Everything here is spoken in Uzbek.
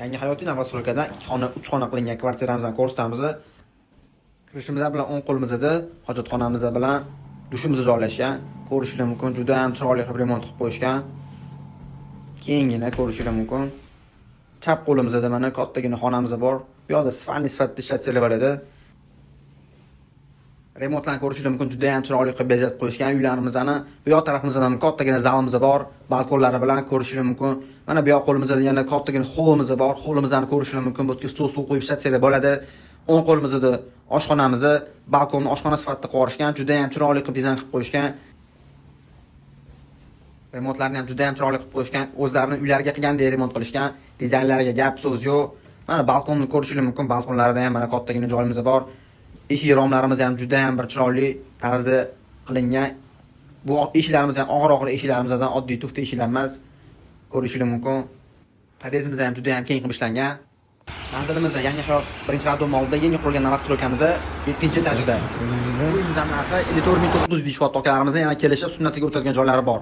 Yangi hayotiy novostroykada 2 xona, 3 xona qilingan kvartiramizni ko'rsatamiz. Kirishimiz bilan o'ng qo'limizda hojatxonamiz bilan dushimizni joylashgan. Ko'rishingiz mumkin, juda ham chiroyli qilib remont qilib qo'yishgan. Keyingina ko'rishingiz mumkin. Chap qo'limizda mana kattagina xonamiz bor. Bu yoqda sifatli ishlatsanglar bo'ladi. Remontlarni ko'rishingiz mumkin, juda ham chiroyli qilib bezatib qo'yishgan. Uylarimizni bu yoq tarafimizda ham kattagina zalimiz bor, balkonlari bilan ko'rishingiz mumkin. Mana bu yoq qo'limizda yana kattagina holimiz bor. Holimizni ko'rishingiz mumkin. Bu yerga stol qo'yib ishlatsanglar bo'ladi. O'ng qo'limizda oshxonamiz, balkonni oshxona sifatida qurishgan, juda ham chiroyli qilib dizayn qilib qo'yishgan. Remontlarni ham juda ham chiroyli qilib qo'yishgan. O'zlarining uylariga qilgandek remont qilishgan. Dizaynlariga gap so'z yo'q. Mana balkonni ko'rishingiz mumkin. Balkonlarida ham mana kattagina joyimiz bor. Eshik romlarimiz ham juda ham bir chiroyli tarzda qilingan. Bu eshiklarimiz ham og'ir eshiklarimizdan oddiy tufta eshiklar emas. Ko'rishingiz mumkin. Podezimiz ham juda ham keng qilib ishlangan. Manzilimizda Yangi hayot birinchi radom oldida yangi qurilgan novostroykamiz 7-etajda. Uyimizning narxi 54.900 deyishyapti. Akalarimiz yana kelishib sunnatiga o'tadigan joylari bor.